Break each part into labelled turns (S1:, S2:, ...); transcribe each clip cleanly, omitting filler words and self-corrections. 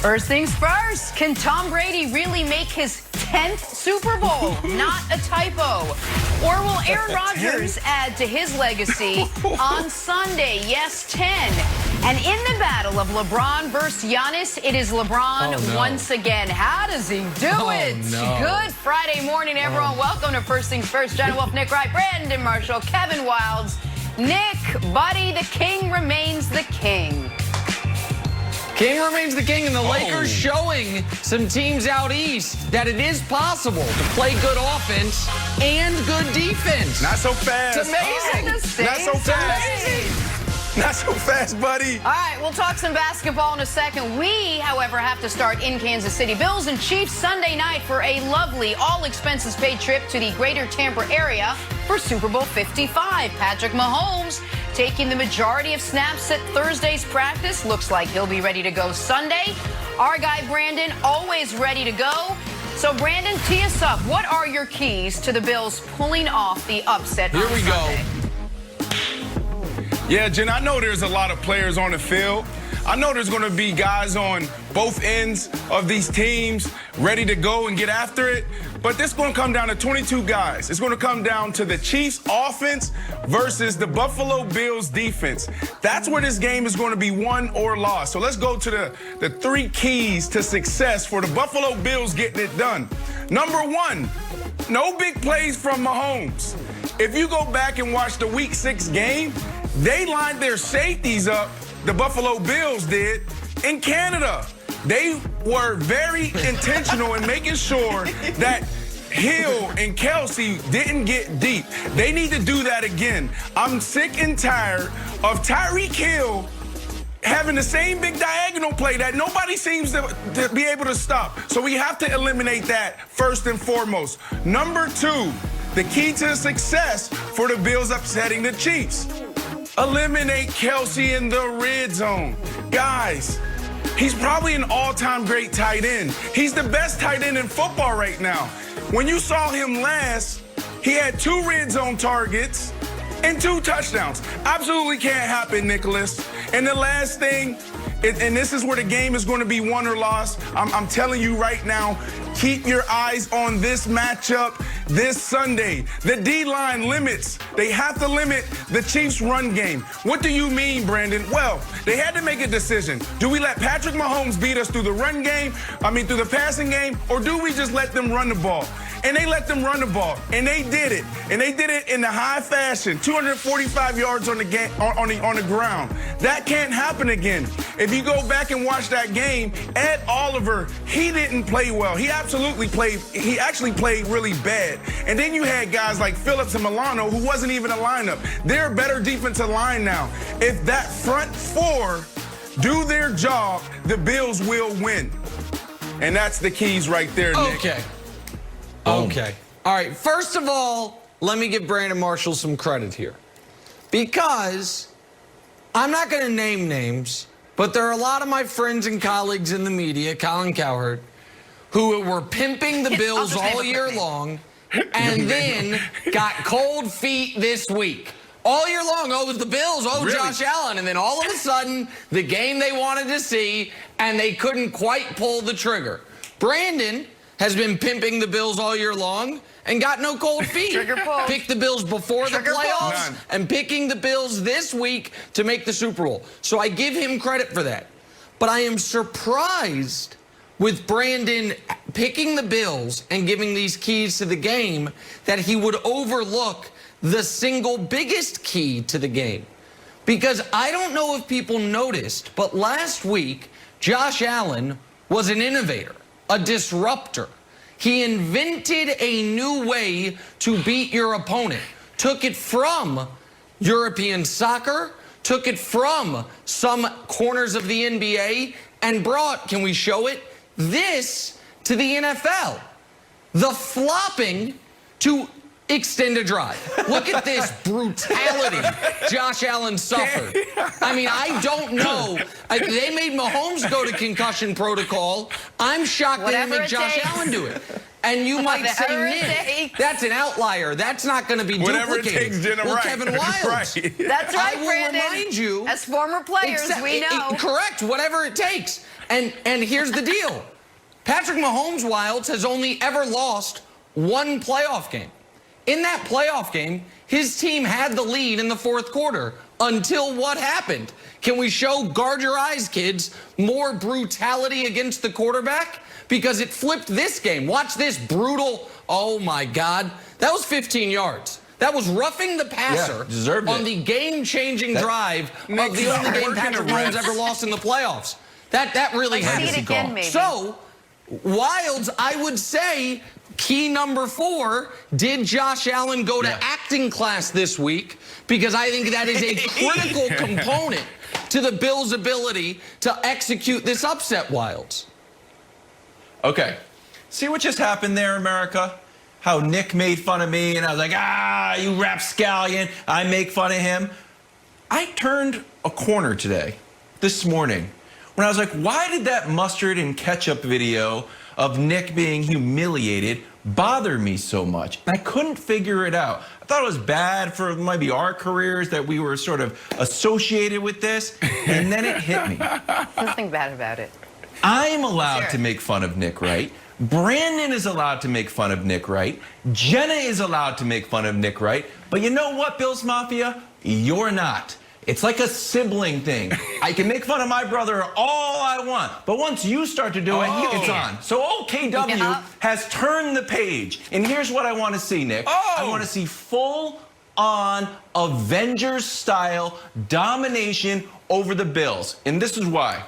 S1: First things first, can Tom Brady really make his 10th Super Bowl? Not a typo. Or will Aaron Rodgers add to his legacy on Sunday? Yes, 10. And in the battle of LeBron versus Giannis, it is LeBron once again. How does he do it?
S2: No.
S1: Good Friday morning, everyone. Welcome to First Things First. John Wolf, Nick Wright, Brandon Marshall, Kevin Wildes. Nick, buddy, the king remains the king.
S2: King remains the king, and the Lakers showing some teams out east that it is possible to play good offense and good defense.
S3: Not so fast.
S2: It's amazing.
S3: Not so fast. Not so fast, buddy.
S1: All right, we'll talk some basketball in a second. We, however, have to start in Kansas City. Bills and Chiefs Sunday night for a lovely, all-expenses-paid trip to the greater Tampa area for Super Bowl 55. Patrick Mahomes taking the majority of snaps at Thursday's practice. Looks like he'll be ready to go Sunday. Our guy, Brandon, always ready to go. So, Brandon, tee us up. What are your keys to the Bills pulling off the upset on Sunday?
S2: Here we go.
S3: Yeah, Jen, I know there's a lot of players on the field. I know there's going to be guys on both ends of these teams ready to go and get after it. But this is going to come down to 22 guys. It's going to come down to the Chiefs offense versus the Buffalo Bills defense. That's where this game is going to be won or lost. So let's go to the three keys to success for the Buffalo Bills getting it done. Number one, no big plays from Mahomes. If you go back and watch the Week 6 game, they lined their safeties up, the Buffalo Bills did, in Canada. They were very intentional in making sure that Hill and Kelsey didn't get deep. They need to do that again. I'm sick and tired of Tyreek Hill having the same big diagonal play that nobody seems to be able to stop. So we have to eliminate that first and foremost. Number two, the key to success for the Bills upsetting the Chiefs. Eliminate Kelsey in the red zone. Guys, he's probably an all-time great tight end. He's the best tight end in football right now. When you saw him last, he had 2 red zone targets and 2 touchdowns. Absolutely can't happen, Nicholas. And the last thing, and this is where the game is going to be won or lost, I'm telling you right now, keep your eyes on this matchup this Sunday. The D-line limits. They have to limit the Chiefs' run game. What do you mean, Brandon? Well, they had to make a decision. Do we let Patrick Mahomes beat us through the run game, through the passing game, or do we just let them run the ball? And they let them run the ball, and they did it. And they did it in the high fashion, 245 yards on the ground. That can't happen again. If you go back and watch that game, Ed Oliver, he didn't play well. He actually played really bad. And then you had guys like Phillips and Milano, who wasn't even a lineup. They're a better defensive line now. If that front four do their job, the Bills will win. And that's the keys right there, Nick.
S2: Okay. All right. First of all, let me give Brandon Marshall some credit here. Because I'm not going to name names, but there are a lot of my friends and colleagues in the media, Colin Cowherd, who were pimping the Bills all year long and then got cold feet this week. All year long, it was the Bills, really? Josh Allen. And then all of a sudden, the game they wanted to see, and they couldn't quite pull the trigger. Brandon has been pimping the Bills all year long and got no cold feet. Picked the Bills before the playoffs and picking the Bills this week to make the Super Bowl. So I give him credit for that. But I am surprised with Brandon picking the Bills and giving these keys to the game that he would overlook the single biggest key to the game. Because I don't know if people noticed, but last week, Josh Allen was an innovator, a disruptor. He invented a new way to beat your opponent. Took it from European soccer, took it from some corners of the NBA, and brought, can we show it, this to the NFL. The flopping to extend a drive. Look at this brutality Josh Allen suffered. I mean, I don't know. They made Mahomes go to concussion protocol. I'm shocked they didn't make Josh Allen do it. And you might say, Nick, that's an outlier. That's not going to be
S3: whatever
S2: duplicated.
S3: It takes, Jenna,
S2: well,
S3: right.
S2: Kevin Wildes.
S1: That's right,
S2: I will
S1: Brandon.
S2: remind you.
S1: As former players, we know.
S2: Correct, whatever it takes. And here's the deal. Patrick Mahomes' Wilds has only ever lost one playoff game. In that playoff game, his team had the lead in the fourth quarter until what happened? Can we show, guard your eyes, kids, more brutality against the quarterback? Because it flipped this game. Watch this brutal, oh my God. That was 15 yards. That was roughing the passer on the game-changing drive of the only game Patrick Mahomes ever lost in the playoffs. That really had to
S1: again, maybe.
S2: So, Wilds, I would say, key number 4, did Josh Allen go to acting class this week? Because I think that is a critical component to the Bills' ability to execute this upset, Wilds.
S4: Okay. See what just happened there, America? How Nick made fun of me, and I was like, you rapscallion. I make fun of him. I turned a corner today, this morning, when I was like, why did that mustard and ketchup video of Nick being humiliated bother me so much? And I couldn't figure it out. I thought it was bad for maybe our careers that we were sort of associated with this, and then it hit me.
S1: Nothing bad about it.
S4: I'm allowed to make fun of Nick Wright. Brandon is allowed to make fun of Nick Wright. Jenna is allowed to make fun of Nick Wright. But you know what, Bills Mafia? You're not. It's like a sibling thing. I can make fun of my brother all I want, but once you start to do it, it's on. So OKW has turned the page. And here's what I want to see, Nick. I want to see full-on Avengers-style domination over the Bills. And this is why.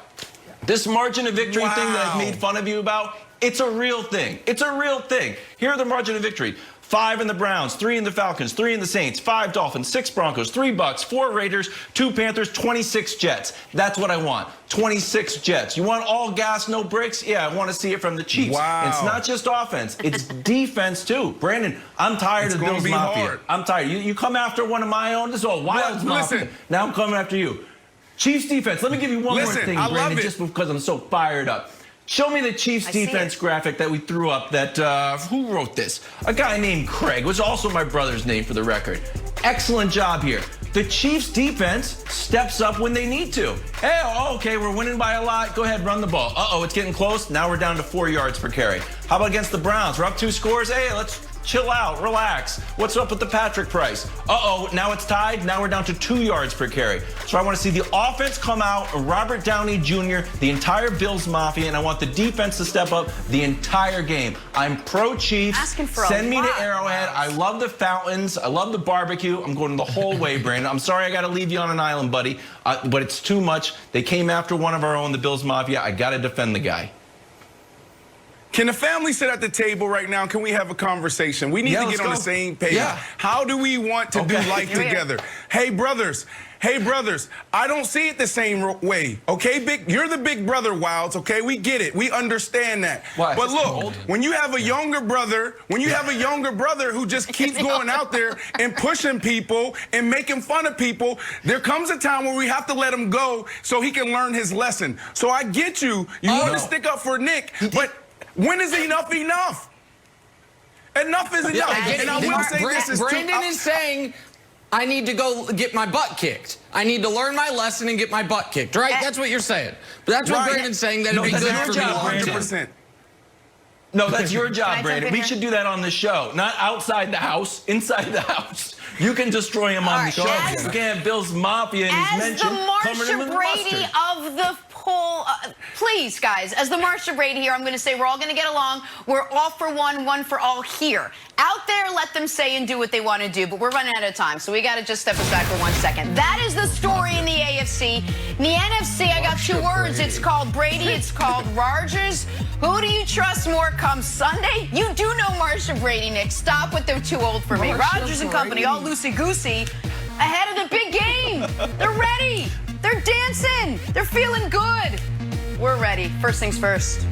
S4: This margin of victory thing that I've made fun of you about, it's a real thing. It's a real thing. Here are the margin of victory. 5 in the Browns, 3 in the Falcons, 3 in the Saints, 5 Dolphins, 6 Broncos, 3 Bucks, 4 Raiders, 2 Panthers, 26 Jets. That's what I want. 26 Jets. You want all gas, no brakes? Yeah, I want to see it from the Chiefs.
S3: Wow.
S4: It's not just offense. It's defense, too. Brandon, I'm tired of the Bills Mafia.
S3: Hard.
S4: I'm tired. You come after one of my own. This is all Wilds Mafia. Now I'm coming after you. Chiefs defense. Let me give you one more thing, Brandon, just because I'm so fired up. Show me the Chiefs defense graphic that we threw up that, who wrote this? A guy named Craig, which is also my brother's name for the record. Excellent job here. The Chiefs defense steps up when they need to. Hey, okay, we're winning by a lot. Go ahead, run the ball. Uh-oh, it's getting close. Now we're down to 4 yards per carry. How about against the Browns? We're up 2 scores. Hey, let's chill out, relax. What's up with the Patrick Price? Uh-oh, now it's tied. Now we're down to 2 yards per carry. So I want to see the offense come out, Robert Downey Jr., the entire Bills Mafia, and I want the defense to step up the entire game. I'm pro-Chiefs.
S1: Asking for
S4: Send me to Arrowhead. I love the fountains. I love the barbecue. I'm going the whole way, Brandon. I'm sorry I got to leave you on an island, buddy, but it's too much. They came after one of our own, the Bills Mafia. I got to defend the guy.
S3: Can the family sit at the table right now? Can we have a conversation? We need to get on the same page. How do we want to do life together? Hey, brothers. Hey, brothers. I don't see it the same way. Okay, you're the big brother, Wilds. Okay, we get it. We understand that.
S4: Why?
S3: But look, when you have a younger brother, who just keeps going out there and pushing people and making fun of people, there comes a time where we have to let him go so he can learn his lesson. So I get you. You want to stick up for Nick, but when is enough enough? Enough is enough. And I will say this is
S2: Brandon is saying, I need to go get my butt kicked. I need to learn my lesson and get my butt kicked, right? That's what you're saying. But that's what Brandon's saying, that it'd be good for me long term.
S4: No, that's your job, Brandon. We should do that on the show. Not outside the house, inside the house. You can destroy him on the show. You can't have Bills Mafia and he's mentioned
S1: As the Marsha Brady of the poll, please, guys, as the Marsha Brady here, I'm going to say we're all going to get along. We're all for one, one for all here. Out there, let them say and do what they want to do, but we're running out of time, so we got to just step aside for 1 second. That is the story in the AFC. In the NFC, I got 2 words. It's called Brady. It's called Rodgers. Who do you trust more come Sunday? You do know Marsha Brady, Nick. Stop with they're too old for me. Rodgers and company, all loosey-goosey, ahead of the big game. They're ready. They're dancing. They're feeling good. We're ready. First things first.